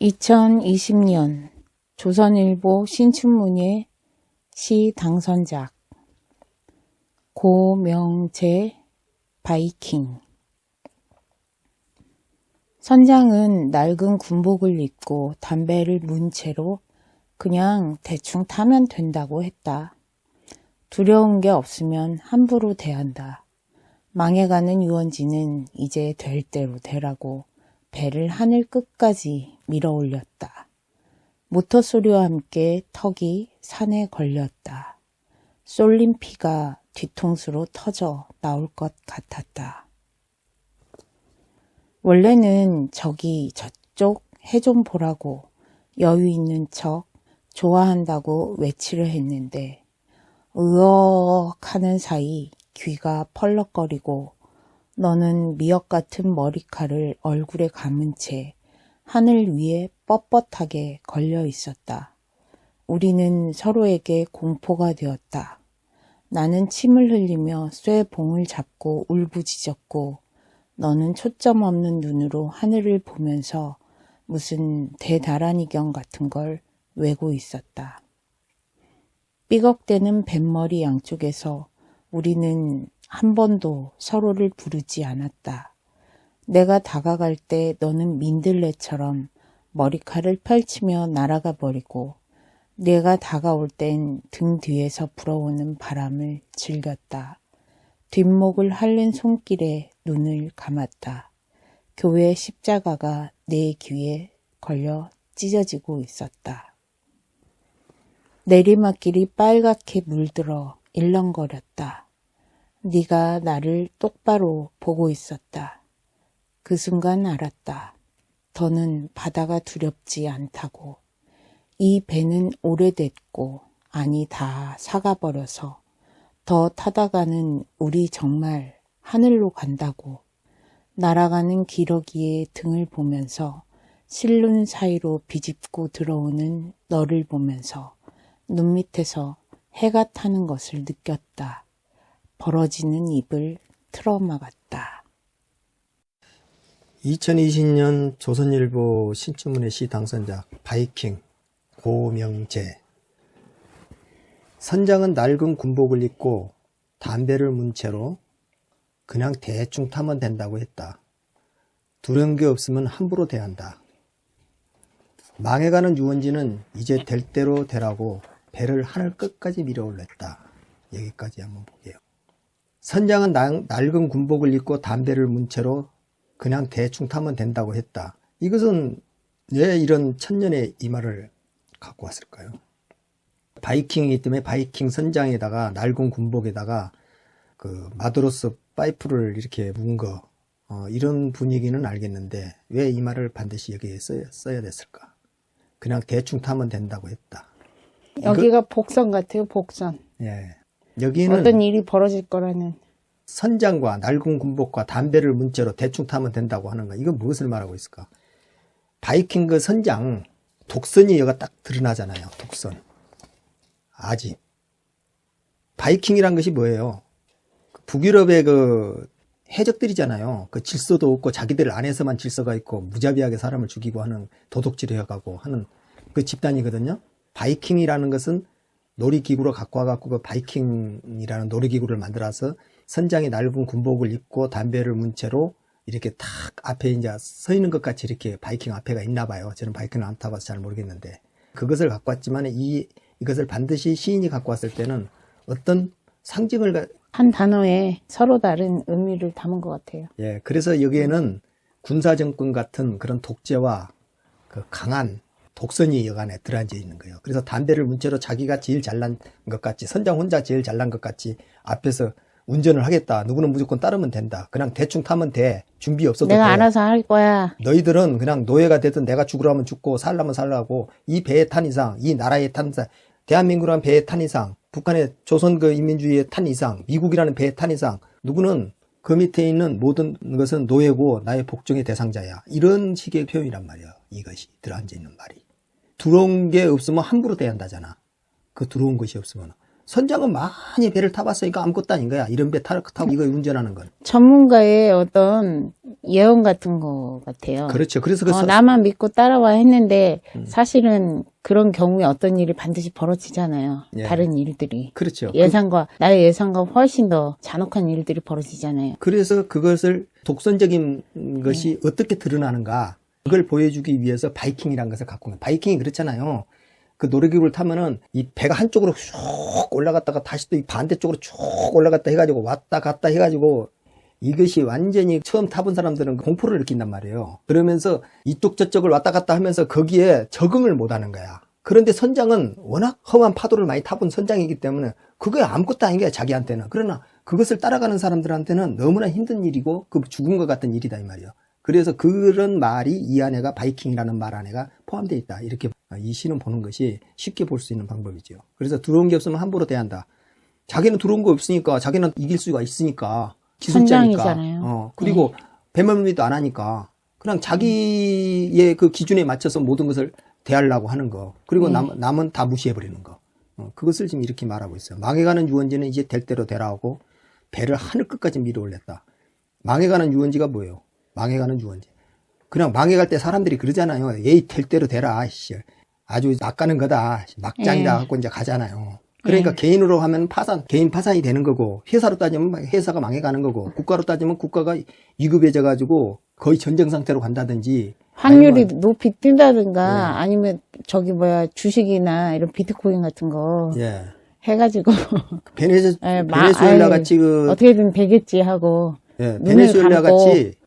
2020년 조선일보 신춘문예 시 당선작 고명재 바이킹. 선장은 낡은 군복을 입고 담배를 문 채로 그냥 대충 타면 된다고 했다. 두려운 게 없으면 함부로 대한다. 망해가는 유원지는 이제 될 대로 되라고 배를 하늘 끝까지 밀어 올렸다. 모터 소리와 함께 턱이 산에 걸렸다. 쏠린 피가 뒤통수로 터져 나올 것 같았다. 원래는 저기 저쪽 해 좀 보라고 여유 있는 척 좋아한다고 외치려 했는데 으억 하는 사이 귀가 펄럭거리고 너는 미역 같은 머리칼을 얼굴에 감은 채 하늘 위에 뻣뻣하게 걸려 있었다. 우리는 서로에게 공포가 되었다. 나는 침을 흘리며 쇠봉을 잡고 울부짖었고 너는 초점 없는 눈으로 하늘을 보면서 무슨 대다란이경 같은 걸 외고 있었다. 삐걱대는 뱃머리 양쪽에서 우리는 한 번도 서로를 부르지 않았다. 내가 다가갈 때 너는 민들레처럼 머리칼을 펼치며 날아가 버리고 내가 다가올 땐 등 뒤에서 불어오는 바람을 즐겼다. 뒷목을 핥는 손길에 눈을 감았다. 교회 십자가가 내 귀에 걸려 찢어지고 있었다. 내리막길이 빨갛게 물들어 일렁거렸다. 네가 나를 똑바로 보고 있었다. 그 순간 알았다. 더는 바다가 두렵지 않다고. 이 배는 오래됐고 아니 다 사가버려서 더 타다가는 우리 정말 하늘로 간다고. 날아가는 기러기의 등을 보면서 실눈 사이로 비집고 들어오는 너를 보면서 눈 밑에서 해가 타는 것을 느꼈다. 벌어지는 입을 틀어막았다. 2020년 조선일보 신춘문예 시 당선작 바이킹 고명재. 선장은 낡은 군복을 입고 담배를 문 채로 그냥 대충 타면 된다고 했다. 두려운 게 없으면 함부로 대한다. 망해가는 유원지는 이제 될 대로 되라고 배를 하늘 끝까지 밀어 올렸다. 여기까지 한번 볼게요. 선장은 낡은 군복을 입고 담배를 문 채로 그냥 대충 타면 된다고 했다. 이것은 왜 이런 천년의 이 말을 갖고 왔을까요? 바이킹이기 때문에 바이킹 선장에다가 낡은 군복에다가 그 마드로스 파이프를 이렇게 문 거, 이런 분위기는 알겠는데 왜 이 말을 반드시 여기에 써야 됐을까? 그냥 대충 타면 된다고 했다. 여기가 복선 같아요, 복선. 예. 여기는 어떤 일이 벌어질 거라는. 선장과 낡은 군복과 담배를 문 채로 대충 타면 된다고 하는 거, 이건 무엇을 말하고 있을까? 바이킹 그 선장 독선이 여기가 딱 드러나잖아요. 독선. 아지. 바이킹이란 것이 뭐예요? 북유럽의 그 해적들이잖아요. 그 질서도 없고 자기들 안에서만 질서가 있고 무자비하게 사람을 죽이고 하는 도둑질을 해가고 하는 그 집단이거든요. 바이킹이라는 것은 놀이기구로 갖고 와갖고 그 바이킹이라는 놀이기구를 만들어서 선장이 낡은 군복을 입고 담배를 문 채로 이렇게 탁 앞에 이제 서 있는 것 같이 이렇게 바이킹 앞에가 있나 봐요. 저는 바이킹을 안 타봐서 잘 모르겠는데 그것을 갖고 왔지만 이것을 반드시 시인이 갖고 왔을 때는 어떤 상징을 한 단어에 서로 다른 의미를 담은 것 같아요. 예, 그래서 여기에는 군사정권 같은 그런 독재와 그 강한 독선이 여간에 들어앉아 있는 거예요. 그래서 담배를 문 채로 자기가 제일 잘난 것 같이, 선장 혼자 제일 잘난 것 같이 앞에서 운전을 하겠다. 누구는 무조건 따르면 된다. 그냥 대충 타면 돼. 준비 없어도 내가 돼. 알아서 할 거야. 너희들은 그냥 노예가 되든 내가 죽으라면 죽고 살라면 살라고 이 배에 탄 이상, 이 나라에 탄 이상, 대한민국이라는 배에 탄 이상, 북한의 조선 그 인민주의에 탄 이상, 미국이라는 배에 탄 이상, 누구는 그 밑에 있는 모든 것은 노예고 나의 복종의 대상자야. 이런 식의 표현이란 말이야. 이것이 들어앉아 있는 말이. 들어온 게 없으면 함부로 대한다잖아. 그 들어온 것이 없으면. 선장은 많이 배를 타봤으니까 아무것도 아닌 거야. 이런 배 타고 이거 운전하는 건. 전문가의 어떤 예언 같은 거 같아요. 그렇죠. 그래서 나만 믿고 따라와 했는데 사실은 그런 경우에 어떤 일이 반드시 벌어지잖아요. 예. 다른 일들이. 그렇죠. 나의 예상과 훨씬 더 잔혹한 일들이 벌어지잖아요. 그래서 그것을 독선적인 것이 어떻게 드러나는가 그걸 보여주기 위해서 바이킹이라는 것을 갖고 있는 거예요. 바이킹이 그렇잖아요. 그 노래기구를 타면은 이 배가 한쪽으로 쭉 올라갔다가 다시 또 이 반대쪽으로 쭉 올라갔다 해가지고 왔다 갔다 해가지고 이것이 완전히 처음 타본 사람들은 공포를 느낀단 말이에요. 그러면서 이쪽 저쪽을 왔다 갔다 하면서 거기에 적응을 못 하는 거야. 그런데 선장은 워낙 험한 파도를 많이 타본 선장이기 때문에 그게 아무것도 아닌 거야, 자기한테는. 그러나 그것을 따라가는 사람들한테는 너무나 힘든 일이고 그 죽은 것 같은 일이다 이 말이에요. 그래서 그런 말이 이 안에가 바이킹이라는 말 안에가 포함되어 있다. 이렇게 이 시는 보는 것이 쉽게 볼 수 있는 방법이죠. 그래서 들어온 게 없으면 함부로 대한다. 자기는 들어온 거 없으니까 자기는 이길 수가 있으니까 기술자니까. 선장이잖아요. 그리고 배멀미도 안 하니까 그냥 자기의 그 기준에 맞춰서 모든 것을 대하려고 하는 거. 그리고 남은 다 무시해버리는 거. 그것을 지금 이렇게 말하고 있어요. 망해가는 유원지는 이제 될 대로 되라 하고 배를 하늘 끝까지 밀어 올렸다. 망해가는 유원지가 뭐예요? 망해가는 유원지. 그냥 망해갈 때 사람들이 그러잖아요. 에이, 될 대로 되라. 씨. 아주 막 가는 거다. 막장이다. 하고 이제 가잖아요. 그러니까 개인으로 하면 개인 파산이 되는 거고, 회사로 따지면 회사가 망해가는 거고, 국가로 따지면 국가가 위급해져가지고 거의 전쟁 상태로 간다든지. 확률이 높이 뛴다든가, 아니면 주식이나 이런 비트코인 같은 거. 예. 해가지고. 베네수엘라 같이 어떻게든 되겠지 하고. 예, 베네수엘라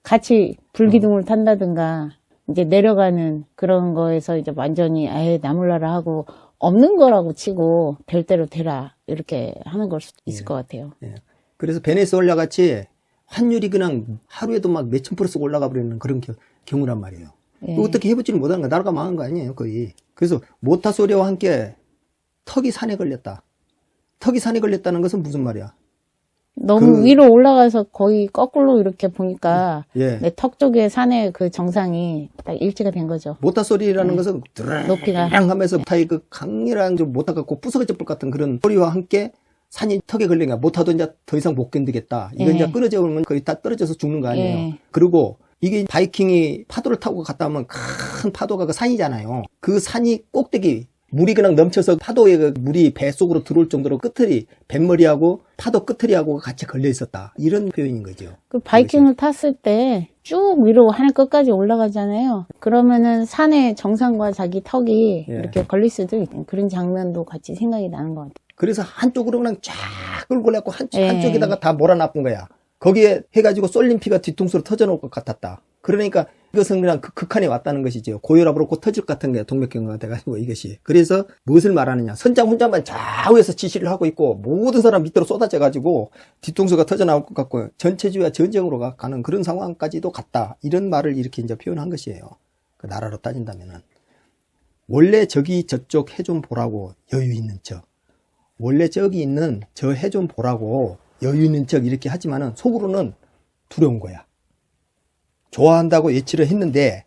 같이 불기둥을 탄다든가, 이제 내려가는 그런 거에서 이제 완전히 아예 나몰라라 하고, 없는 거라고 치고 될 대로 되라 이렇게 하는 걸 수도 있을 것 같아요. 예. 그래서 베네수엘라 같이 환율이 그냥 하루에도 막 몇천 프로씩 올라가 버리는 그런 경우란 말이에요. 어떻게 해보지를 못하는 거야. 나라가 망한 거 아니에요, 거의. 그래서 모타소리와 함께 턱이 산에 걸렸다. 턱이 산에 걸렸다는 것은 무슨 말이야? 너무 위로 올라가서 거의 거꾸로 이렇게 보니까 내 턱 쪽에 산의 그 정상이 딱 일치가 된 거죠. 모타소리라는 것은 높이가 하면서 모타의 그 강렬한 좀 모타가 부서질 것 같은 그런 소리와 함께 산이 턱에 걸린 거야. 모타도 이제 더 이상 못 견디겠다. 이건 이제 끊어져 오면 거의 다 떨어져서 죽는 거 아니에요. 그리고 이게 바이킹이 파도를 타고 갔다 오면 큰 파도가 그 산이잖아요. 그 산이 꼭대기 물이 그냥 넘쳐서 파도에 그 물이 배 속으로 들어올 정도로 뱃머리하고 파도 끝머리하고 같이 걸려 있었다. 이런 표현인 거죠. 그 바이킹을 탔을 때 쭉 위로 하늘 끝까지 올라가잖아요. 그러면은 산의 정상과 자기 턱이 이렇게 걸릴 수도 있는 그런 장면도 같이 생각이 나는 것 같아요. 그래서 한쪽으로 그냥 쫙 끌고 내고 한쪽에다가 다 몰아놨은 거야. 거기에 해가지고 쏠린 피가 뒤통수로 터져나올 것 같았다. 그러니까 이것은 그냥 극한에 왔다는 것이죠. 고혈압으로 곧 터질 것 같은 게 동맥경화가 돼가지고 이것이. 그래서 무엇을 말하느냐. 선장 혼자만 좌우에서 지시를 하고 있고 모든 사람 밑으로 쏟아져가지고 뒤통수가 터져나올 것 같고 전체주의와 전쟁으로 가는 그런 상황까지도 갔다. 이런 말을 이렇게 이제 표현한 것이에요. 그 나라로 따진다면은. 원래 저기 저쪽 해 좀 보라고 여유 있는 척. 원래 저기 있는 저 해 좀 보라고 여유 있는 척 이렇게 하지만은 속으로는 두려운 거야. 좋아한다고 예치를 했는데,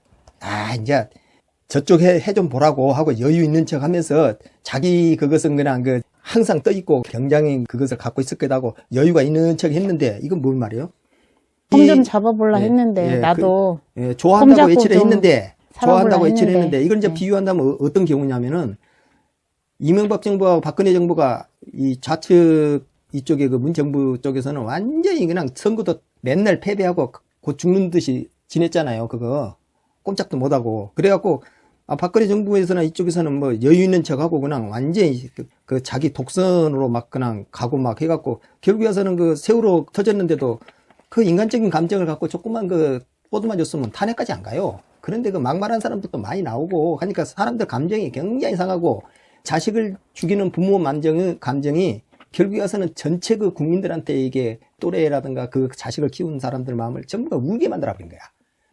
이제 저쪽 해 좀 보라고 하고 여유 있는 척 하면서 자기 그것은 그냥 항상 떠있고 굉장히 그것을 갖고 있을 거다고 여유가 있는 척 했는데, 이건 뭔 말이에요? 폼 좀 잡아볼라 했는데, 나도. 좋아한다고 예치를 했는데, 이걸 이제 비유한다면 어떤 경우냐면은, 이명박 정부와 박근혜 정부가 이 좌측 이쪽에 그 문정부 쪽에서는 완전히 그냥 선거도 맨날 패배하고 곧 죽는 듯이 지냈잖아요. 그거 꼼짝도 못하고. 그래갖고 박근혜 정부에서나 이쪽에서는 뭐 여유 있는 척하고 그냥 완전히 그 자기 독선으로 막 그냥 가고 막 해갖고 결국에 와서는 그 세월호 터졌는데도 그 인간적인 감정을 갖고 조금만 그 뽀드만 줬으면 탄핵까지 안 가요. 그런데 그 막말한 사람들도 많이 나오고 하니까 사람들 감정이 굉장히 상하고 자식을 죽이는 부모 감정이 결국에 와서는 전체 그 국민들한테 이게 또래라든가 그 자식을 키우는 사람들 마음을 전부 다 울게 만들어버린 거야.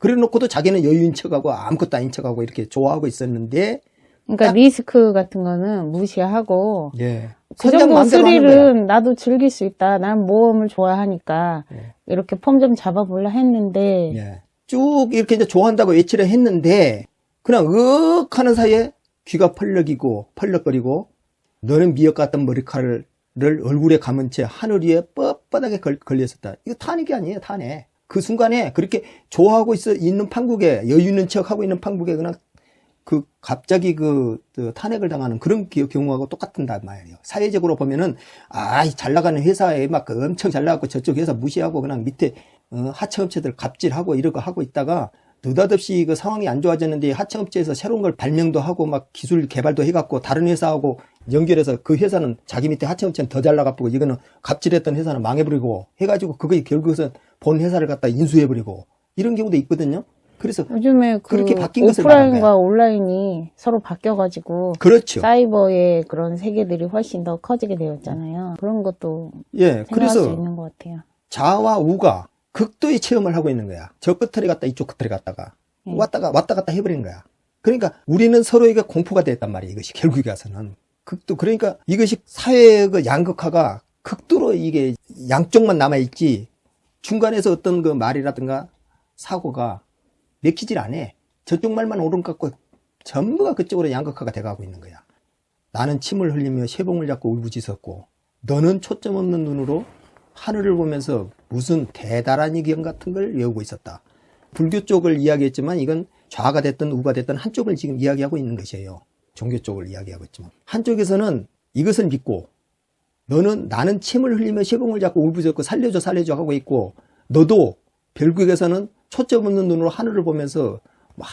그래 놓고도 자기는 여유인 척하고 아무것도 아닌 척하고 이렇게 좋아하고 있었는데. 그러니까 리스크 같은 거는 무시하고. 그 선장 정도 마음대로 하는 스릴은 나도 즐길 수 있다. 난 모험을 좋아하니까. 이렇게 폼 좀 잡아볼라 했는데. 쭉 이렇게 이제 좋아한다고 예치를 했는데 그냥 하는 사이에 귀가 펄럭거리고 너는 미역 같은 머리카락을 얼굴에 감은 채 하늘 위에 뻣뻣하게 걸려 있었다. 이거 탄핵이 아니에요, 탄핵. 그 순간에 그렇게 좋아하고 있는 판국에, 여유 있는 척 하고 있는 판국에 그냥 갑자기 탄핵을 당하는 그런 경우하고 똑같은단 말이에요. 사회적으로 보면은, 잘 나가는 회사에 막 엄청 잘 나가고 저쪽 회사 무시하고 그냥 밑에, 하청업체들 갑질하고 이러고 하고 있다가, 느닷없이 그 상황이 안 좋아졌는데 하청업체에서 새로운 걸 발명도 하고 막 기술 개발도 해갖고 다른 회사하고 연결해서 그 회사는 자기 밑에 하청업체는 더 잘 나가고 이거는 갑질했던 회사는 망해버리고 해가지고 그게 결국은 본 회사를 갖다 인수해버리고 이런 경우도 있거든요. 그래서 요즘에 그렇게 바뀐 것을 말하는 오프라인과 거야. 온라인이 서로 바뀌어가지고 그렇죠. 사이버의 그런 세계들이 훨씬 더 커지게 되었잖아요. 그런 것도 예, 생각할 그래서 수 있는 것 같아요. 자와 우가 극도의 체험을 하고 있는 거야. 저 끝에 갔다 이쪽 끝에 갔다가 왔다 갔다 해버리는 거야. 그러니까 우리는 서로에게 공포가 됐단 말이에요. 이것이 결국에 가서는 그러니까 이것이 사회의 그 양극화가 극도로 이게 양쪽만 남아있지 중간에서 어떤 그 말이라든가 사고가 맥히질 않아. 저쪽 말만 옳은 것 같고 전부가 그쪽으로 양극화가 돼가고 있는 거야. 나는 침을 흘리며 쇠봉을 잡고 울부짖었고 너는 초점 없는 눈으로 하늘을 보면서 무슨 대단한 의견 같은 걸 외우고 있었다. 불교 쪽을 이야기했지만 이건 좌가 됐든 우가 됐든 한쪽을 지금 이야기하고 있는 것이에요. 종교 쪽을 이야기하고 있지만 한쪽에서는 이것을 믿고 나는 침을 흘리며 쇠봉을 잡고 울부짖고 살려줘 하고 있고 너도 결국에서는 초점 없는 눈으로 하늘을 보면서 막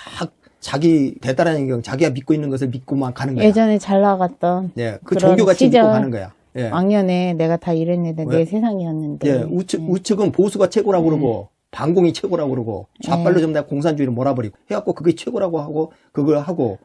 자기 대단한 의견 자기가 믿고 있는 것을 믿고만 가는 거야. 예전에 잘 나갔던 그 종교같이 믿고 가는 거야. 예. 왕년에 내가 다 이랬는데 왜? 내 세상이었는데. 예, 우측은 보수가 최고라고 그러고 반공이 최고라고 그러고 좌빨로 전부 다 공산주의를 몰아버리고 해갖고 그게 최고라고 하고 그걸 하고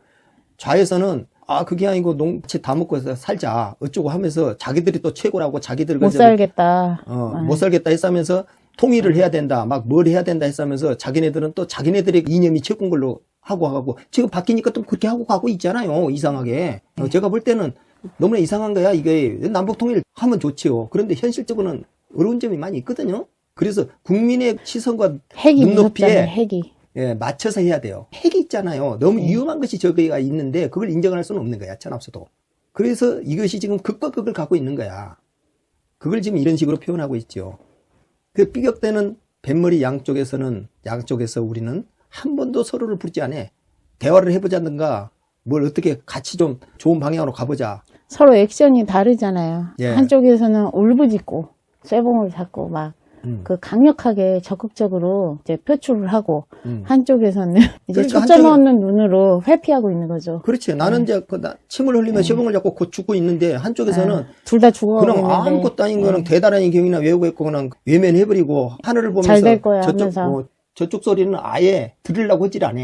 좌에서는 그게 아니고 농채 다 먹고 살자 어쩌고 하면서 자기들이 또 최고라고 자기들 못 살겠다. 못 살겠다 했으면서 통일을 해야 된다 막 뭘 해야 된다 했으면서 자기네들은 또 자기네들의 이념이 최고인 걸로 하고 지금 바뀌니까 또 그렇게 하고 가고 있잖아요. 이상하게. 제가 볼 때는 너무나 이상한 거야. 이게 남북 통일 하면 좋지요. 그런데 현실적으로는 어려운 점이 많이 있거든요. 그래서 국민의 시선과 핵이 눈높이에 무섭잖아요. 핵이. 예, 맞춰서 해야 돼요. 핵이 있잖아요. 너무 위험한 것이 저기가 있는데 그걸 인정할 수는 없는 거야. 천합수도. 그래서 이것이 지금 극과 극을 갖고 있는 거야. 그걸 지금 이런 식으로 표현하고 있죠. 그 삐걱대는 뱃머리 양쪽에서 우리는 한 번도 서로를 부르지 않아. 대화를 해보자든가 뭘 어떻게 같이 좀 좋은 방향으로 가보자. 서로 액션이 다르잖아요. 예. 한쪽에서는 울부짖고 쇠봉을 잡고 막 그 강력하게 적극적으로 이제 표출을 하고 한쪽에서는 이제 그러니까 초점 없는 눈으로 회피하고 있는 거죠. 그렇지. 나는 이제 침을 흘리며 쇠봉을 잡고 곧 죽고 있는데 한쪽에서는 둘 다 죽어가고 그냥 있는데 아무것도 아닌 거는 대단한 경이나 외우고 있고 그냥 외면해버리고 하늘을 보면서 잘 될 거야 하면서. 저쪽 소리는 아예 들으려고 하질 않아.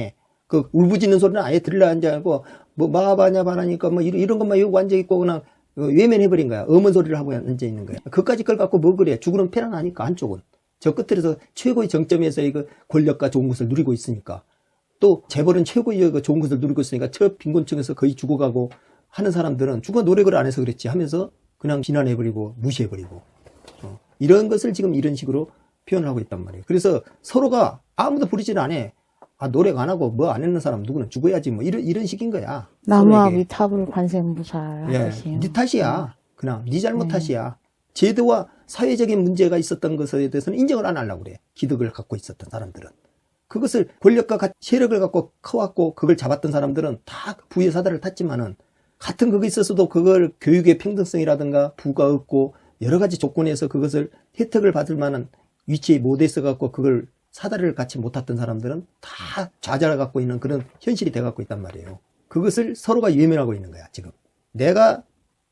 그 울부짖는 소리는 아예 들으려고 하지 않고 뭐 마바냐 바라니까 뭐 이런 것만 외우고 앉아있고 그냥 외면해버린 거야. 엄한 소리를 하고 앉아있는 거야. 그까짓 걸 갖고 뭐 그래. 죽으면 편안하니까 한쪽은. 저 끝에서 최고의 정점에서 이거 권력과 좋은 것을 누리고 있으니까. 또 재벌은 최고의 그 좋은 것을 누리고 있으니까 저 빈곤층에서 거의 죽어가고 하는 사람들은 죽어 노력을 안 해서 그랬지 하면서 그냥 비난해버리고 무시해버리고. 이런 것을 지금 이런 식으로 표현을 하고 있단 말이에요. 그래서 서로가 아무도 부리지를 않아. 노력 안 하고 뭐 안 했는 사람 누구는 죽어야지 뭐 이런 식인 거야. 나무와 서로에게. 위탑을 관세음보살 하듯이요. 네 탓이야. 그냥 네 잘못 탓이야. 제도와 사회적인 문제가 있었던 것에 대해서는 인정을 안 하려고 그래. 기득을 갖고 있었던 사람들은. 그것을 권력과 세력을 갖고 커왔고 그걸 잡았던 사람들은 다 부의 사다를 탔지만은 같은 그게 있었어도 그걸 교육의 평등성이라든가 부가 없고 여러 가지 조건에서 그것을 혜택을 받을 만한 위치에 못 있어갖고 그걸 사다리를 갖지 못했던 사람들은 다 좌절을 갖고 있는 그런 현실이 돼갖고 있단 말이에요. 그것을 서로가 외면하고 있는 거야, 지금. 내가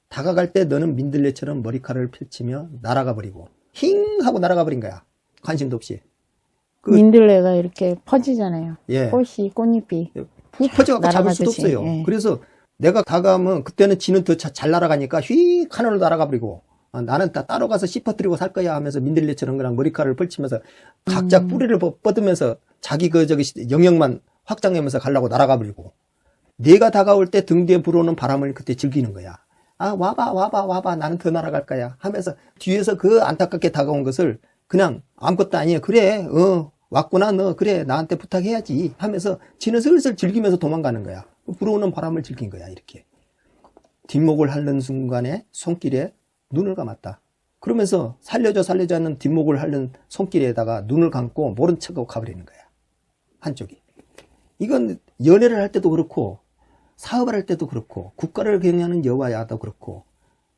다가갈 때 너는 민들레처럼 머리카락을 펼치며 날아가 버리고, 힝! 하고 날아가 버린 거야. 관심도 없이. 민들레가 이렇게 퍼지잖아요. 예. 꽃잎이. 훅 퍼져갖고 잡을 수도 날아가듯이. 없어요. 예. 그래서 내가 다가가면 그때는 지는 더 잘 날아가니까 휙! 하늘로 날아가 버리고, 나는 따로 가서 씹어뜨리고 살 거야 하면서 민들레처럼 그냥 머리카락을 펼치면서 각자 뿌리를 뻗으면서 자기 영역만 확장하면서 가려고 날아가 버리고 내가 다가올 때 등 뒤에 불어오는 바람을 그때 즐기는 거야. 와봐 나는 더 날아갈 거야 하면서 뒤에서 그 안타깝게 다가온 것을 그냥 아무것도 아니에요. 그래 왔구나 너 그래 나한테 부탁해야지 하면서 지는 슬슬 즐기면서 도망가는 거야. 불어오는 바람을 즐긴 거야. 이렇게 뒷목을 핥는 순간에 손길에 눈을 감았다. 그러면서 살려줘 하는 뒷목을 하는 손길에다가 눈을 감고 모른 척하고 가버리는 거야. 한쪽이. 이건 연애를 할 때도 그렇고 사업을 할 때도 그렇고 국가를 경영하는 여와야도 그렇고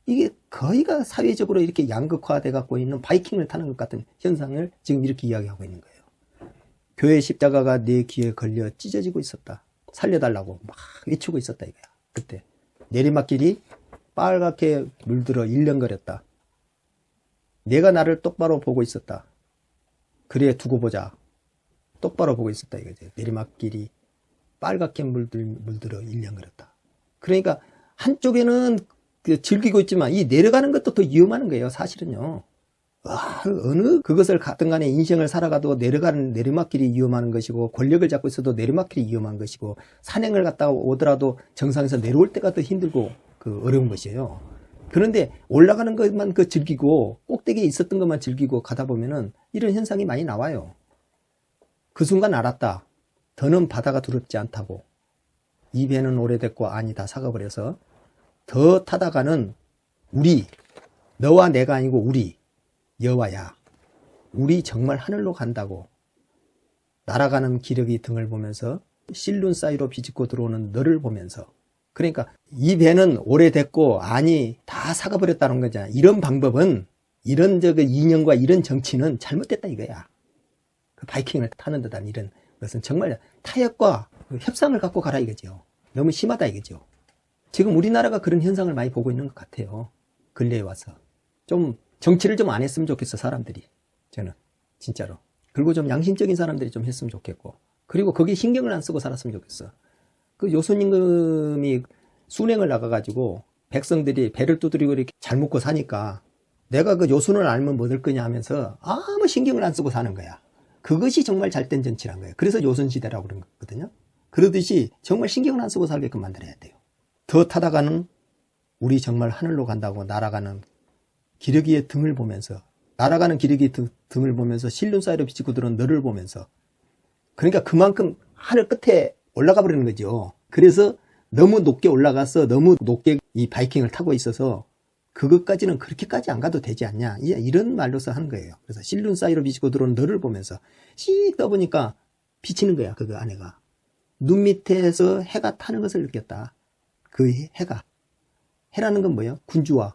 이게 거의가 사회적으로 이렇게 양극화돼 갖고 있는 바이킹을 타는 것 같은 현상을 지금 이렇게 이야기하고 있는 거예요. 교회 십자가가 내 귀에 걸려 찢어지고 있었다. 살려달라고 막 외치고 있었다 이거야. 그때 내리막길이 빨갛게 물들어 일렁거렸다. 내가 나를 똑바로 보고 있었다. 그래 두고 보자. 똑바로 보고 있었다 이거지. 내리막길이 빨갛게 물들어 일렁거렸다. 그러니까 한쪽에는 즐기고 있지만 이 내려가는 것도 더 위험한 거예요. 사실은요. 어느 그것을 가든 간에 인생을 살아가도 내려가는 내리막길이 위험한 것이고 권력을 잡고 있어도 내리막길이 위험한 것이고 산행을 갔다 오더라도 정상에서 내려올 때가 더 힘들고 어려운 것이에요. 그런데 올라가는 것만 즐기고 꼭대기에 있었던 것만 즐기고 가다 보면은 이런 현상이 많이 나와요. 그 순간 알았다. 더는 바다가 두렵지 않다고. 이 배는 오래됐고 안이 다 삭아버려서 더 타다가는 우리, 너와 내가 아니고 우리, 여와야. 우리 정말 하늘로 간다고. 날아가는 기력이 등을 보면서 실눈 사이로 비집고 들어오는 너를 보면서. 그러니까 이 배는 오래됐고 안이 다 삭아버렸다는 거잖아. 이런 방법은 이런 이념과 이런 정치는 잘못됐다 이거야. 그 바이킹을 타는 듯한 이런 것은 정말 타협과 협상을 갖고 가라 이거죠. 너무 심하다 이거죠. 지금 우리나라가 그런 현상을 많이 보고 있는 것 같아요. 근래에 와서. 좀 정치를 좀 안 했으면 좋겠어 사람들이. 저는 진짜로. 그리고 좀 양심적인 사람들이 좀 했으면 좋겠고. 그리고 거기에 신경을 안 쓰고 살았으면 좋겠어. 그 요순임금이 순행을 나가가지고 백성들이 배를 두드리고 이렇게 잘 먹고 사니까 내가 그 요순을 알면 뭐 될 거냐 하면서 아무 신경을 안 쓰고 사는 거야. 그것이 정말 잘된 정치란 거예요. 그래서 요순시대라고 그런 거거든요. 그러듯이 정말 신경을 안 쓰고 살게끔 만들어야 돼요. 더 타다가는 우리 정말 하늘로 간다고 날아가는 기러기의 등을 보면서 날아가는 기러기의 등을 보면서 실눈 사이로 비치고 들어온 너를 보면서 그러니까 그만큼 하늘 끝에 올라가 버리는 거죠. 그래서 너무 높게 올라가서 너무 높게 이 바이킹을 타고 있어서 그것까지는 그렇게까지 안 가도 되지 않냐 이런 말로서 하는 거예요. 그래서 실눈 사이로 비치고 들어온 너를 보면서 씩 떠보니까 비치는 거야. 그 안에가 눈 밑에서 해가 타는 것을 느꼈다. 그 해라는 건 뭐예요? 군주와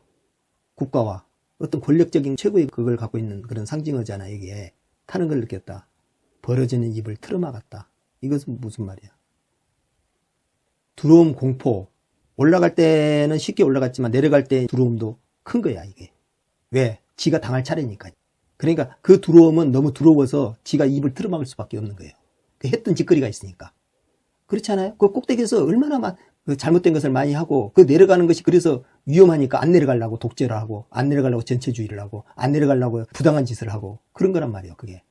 국가와 어떤 권력적인 최고의 그걸 갖고 있는 그런 상징어잖아. 여기에 타는 걸 느꼈다. 벌어지는 입을 틀어막았다. 이것은 무슨 말이야? 두려움, 공포. 올라갈 때는 쉽게 올라갔지만 내려갈 때 두려움도 큰 거야 이게. 왜? 지가 당할 차례니까. 그러니까 그 두려움은 너무 두려워서 지가 입을 틀어막을 수밖에 없는 거예요. 그 했던 짓거리가 있으니까. 그렇지 않아요? 그 꼭대기에서 얼마나 잘못된 것을 많이 하고 그 내려가는 것이 그래서 위험하니까 안 내려가려고 독재를 하고 안 내려가려고 전체주의를 하고 안 내려가려고 부당한 짓을 하고 그런 거란 말이에요. 그게.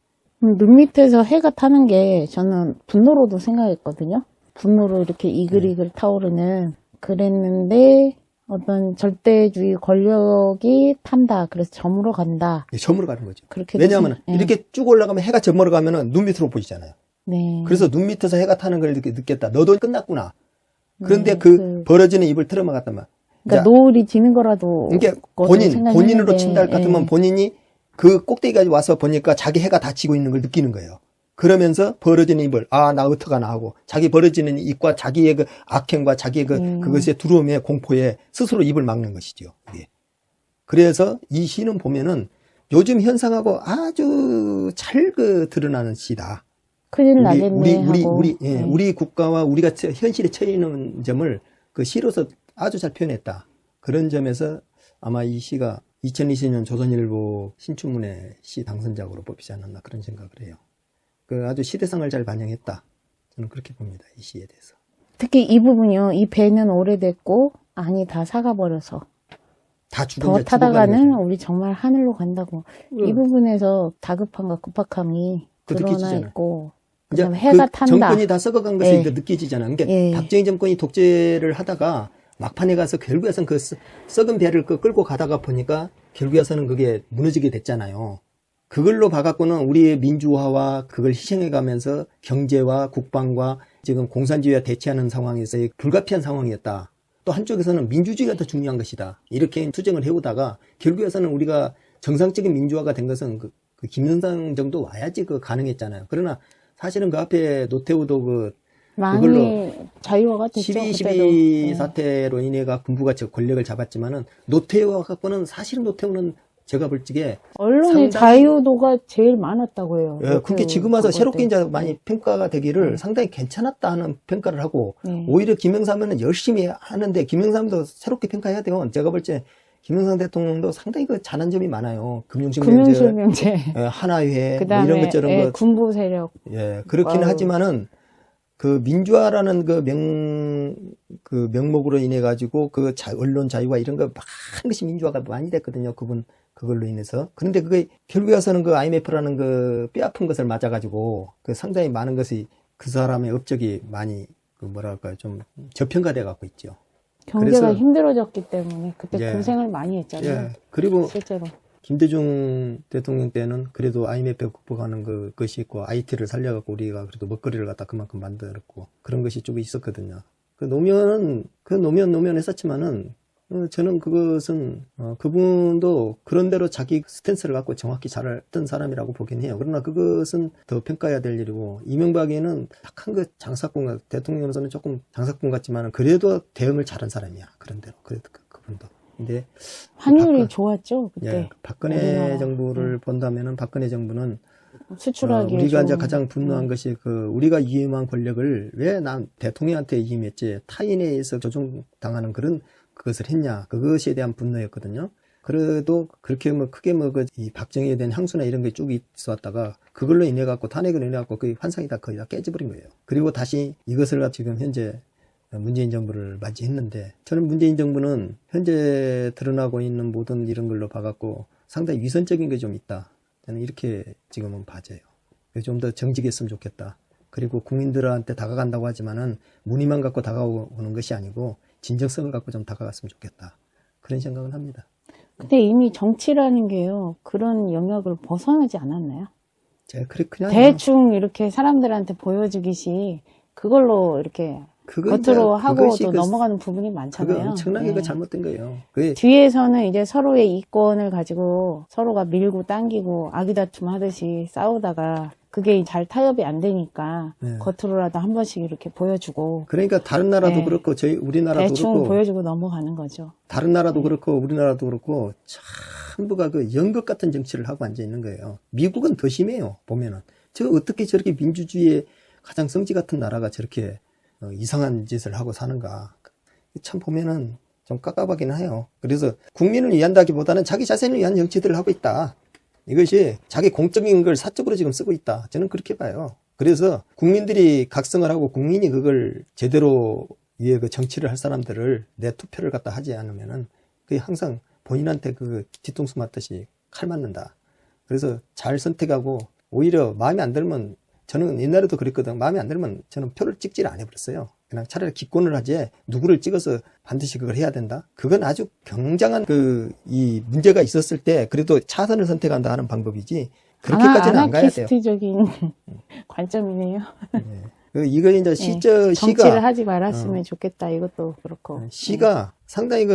눈 밑에서 해가 타는 게 저는 분노로도 생각했거든요. 분노로 이렇게 이글이글 타오르는 그랬는데 어떤 절대주의 권력이 탄다. 그래서 점으로 간다. 점으로 가는 거죠. 그렇게 왜냐하면 이렇게 쭉 올라가면 해가 점으로 가면은 눈 밑으로 보이잖아요. 네. 그래서 눈 밑에서 해가 타는 걸 이렇게 느꼈다. 너도 끝났구나. 그런데 벌어지는 입을 틀어막았단 말. 그러니까 노을이 지는 거라도. 그러니까 본인으로 친다 할 것 같으면 본인이 그 꼭대기까지 와서 보니까 자기 해가 다 지고 있는 걸 느끼는 거예요. 그러면서 벌어지는 입을 나 어떡하나 하고 자기 벌어지는 입과 자기의 그 악행과 자기의 그것의 두려움에 공포에 스스로 입을 막는 것이죠. 이게. 그래서 이 시는 보면은 요즘 현상하고 아주 잘 드러나는 시다. 큰일 나겠네. 우리 국가와 우리가 현실에 처해 있는 점을 그 시로서 아주 잘 표현했다. 그런 점에서 아마 이 시가 2020년 조선일보 신춘문예 시 당선작으로 뽑히지 않았나 그런 생각을 해요. 그 아주 시대상을 잘 반영했다. 저는 그렇게 봅니다. 이 시에 대해서. 특히 이 부분이요. 이 배는 오래됐고 안이 다 삭아버려서 다 더 타다가는 우리 정말 하늘로 간다고. 이 부분에서 다급함과 급박함이 드러나 있고 그다음에 해가 탄다. 정권이 다 썩어간 것이 느껴지잖아. 그러니까 박정희 정권이 독재를 하다가 막판에 가서 결국에선 그 썩은 배를 끌고 가다가 보니까 결국에서는 그게 무너지게 됐잖아요. 그걸로 봐갖고는 우리의 민주화와 그걸 희생해가면서 경제와 국방과 지금 공산주의와 대치하는 상황에서의 불가피한 상황이었다. 또 한쪽에서는 민주주의가 더 중요한 것이다. 이렇게 투쟁을 해오다가 결국에서는 우리가 정상적인 민주화가 된 것은 그 김영삼 정도 와야지 가능했잖아요. 그러나 사실은 그 앞에 노태우도 많이 자유화가 됐죠. 12.12 그때도. 사태로 인해가 군부가 권력을 잡았지만은 노태우와 갖고는 사실은 노태우는 제가 볼 적에 언론의 자유도가 제일 많았다고 해요. 예, 그게 지금 와서 새롭게 이제 많이 네. 평가가 되기를 상당히 괜찮았다 하는 평가를 하고 네. 오히려 김영삼은 열심히 하는데 김영삼도 새롭게 평가해야 돼요. 제가 볼 때 김영삼 대통령도 상당히 잘한 점이 많아요. 금융실명제, 하나회 뭐 그다음에 이런 것처럼 군부 세력. 예, 그렇기는 하지만은 그 민주화라는 그 명목으로 인해 가지고 언론 자유와 이런 거 많은 것이 민주화가 많이 됐거든요. 그걸로 인해서. 그런데 그게 결국에 와서는 그 IMF라는 그 뼈아픈 것을 맞아 가지고 상당히 많은 것이 그 사람의 업적이 많이 뭐랄까요, 좀 저평가돼 갖고 있죠. 경제가 그래서 힘들어졌기 때문에 그때 예. 고생을 많이 했잖아요. 예. 그리고 실제로. 김대중 대통령 때는 그래도 IMF 극복하는 것이 있고 IT를 살려갖고 우리가 그래도 먹거리를 갖다 그만큼 만들었고 그런 것이 좀 있었거든요. 노면 했었지만은 저는 그것은 그분도 그런대로 자기 스탠스를 갖고 정확히 잘 했던 사람이라고 보긴 해요. 그러나 그것은 더 평가해야 될 일이고 이명박이는 딱한 그 장사꾼 대통령으로서는 조금 장사꾼 같지만 그래도 대응을 잘한 사람이야. 그런대로 그래도 그분도. 근데 환율이 좋았죠 그때. 예, 박근혜 우리나라. 정부를 본다면은 박근혜 정부는 수출하기에 우리가 이제 좋은. 가장 분노한 것이 우리가 위임한 권력을 왜 난 대통령한테 위임했지 타인에 의해서 조종당하는 그것을 했냐 그것에 대한 분노였거든요. 그래도 그렇게 크게 이 박정희에 대한 향수나 이런 게 쭉 있어왔다가 그걸로 인해 갖고 탄핵을 인해 갖고 그 환상이 거의 다 깨져버린 거예요. 그리고 다시 이것을 지금 현재 문재인 정부를 맞이했는데 저는 문재인 정부는 현재 드러나고 있는 모든 이런 걸로 봐갖고 상당히 위선적인 게 좀 있다. 저는 이렇게 지금은 봐져요. 좀 더 정직했으면 좋겠다. 그리고 국민들한테 다가간다고 하지만은 무늬만 갖고 다가오는 것이 아니고 진정성을 갖고 좀 다가갔으면 좋겠다. 그런 생각을 합니다. 근데 이미 정치라는 게요 그런 영역을 벗어나지 않았나요? 제가 그냥 대충 이렇게 사람들한테 보여주기시 그걸로 이렇게 겉으로 하고도 넘어가는 부분이 많잖아요. 그거 엄청나게 네. 잘못된 거예요. 뒤에서는 이제 서로의 이권을 가지고 서로가 밀고 당기고 아기다툼 하듯이 싸우다가 그게 잘 타협이 안 되니까 네. 겉으로라도 한 번씩 이렇게 보여주고 그러니까 다른 나라도 네. 그렇고 우리나라도 대충 그렇고 보여주고 넘어가는 거죠. 다른 나라도 그렇고 우리나라도 그렇고 전부가 연극 같은 정치를 하고 앉아 있는 거예요. 미국은 더 심해요. 보면은 어떻게 저렇게 민주주의의 가장 성지 같은 나라가 저렇게 이상한 짓을 하고 사는가. 참 보면은 좀 깝깝하긴 해요. 그래서 국민을 위한다기보다는 자기 자신을 위한 정치들을 하고 있다. 이것이 자기 공적인 걸 사적으로 지금 쓰고 있다. 저는 그렇게 봐요. 그래서 국민들이 각성을 하고 국민이 그걸 제대로 위에 정치를 할 사람들을 내 투표를 갖다 하지 않으면은 그게 항상 본인한테 뒤통수 맞듯이 칼 맞는다. 그래서 잘 선택하고 오히려 마음에 안 들면 저는 옛날에도 그랬거든. 마음에 안 들면 저는 표를 찍지를 안 해버렸어요. 그냥 차라리 기권을 하지 누구를 찍어서 반드시 그걸 해야 된다. 그건 아주 굉장한 이 문제가 있었을 때 그래도 차선을 선택한다 하는 방법이지 그렇게까지는 안 가야 돼요. 아나키스트적인 관점이네요. 네. 이걸 이제 정치를 시가 하지 말았으면 좋겠다. 이것도 그렇고. 시가 상당히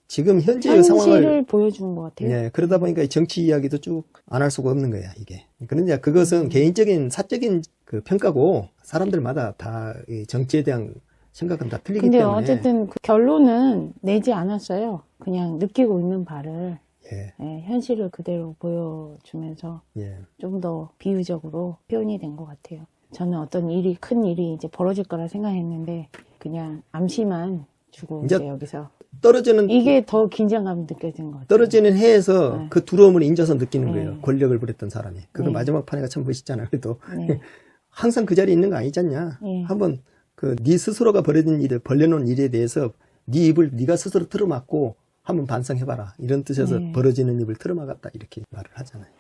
지금 현재의 현실을 상황을 보여주는 것 같아요. 예, 그러다 보니까 정치 이야기도 쭉 안 할 수가 없는 거야, 이게. 그런데 그것은 개인적인, 사적인 평가고, 사람들마다 다 이 정치에 대한 생각은 다 틀리기 근데 때문에. 어쨌든 결론은 내지 않았어요. 그냥 느끼고 있는 바를 예, 현실을 그대로 보여주면서 예. 좀 더 비유적으로 표현이 된 것 같아요. 저는 어떤 큰 일이 이제 벌어질 거라 생각했는데 그냥 암시만 주고 이제 이제 여기서 떨어지는, 이게 더 긴장감이 느껴진 것 같아요. 떨어지는 해에서 네. 그 두려움을 인져서 느끼는 네. 거예요. 권력을 부렸던 사람이. 그거 네. 마지막 판에가 참 멋있잖아요, 그래도. 네. 항상 그 자리에 있는 거 아니지 않냐. 네. 한번 네 스스로가 벌여놓은 일에 대해서 네 입을 네가 스스로 틀어막고 한번 반성해봐라. 이런 뜻에서 네. 벌어지는 입을 틀어막았다. 이렇게 말을 하잖아요.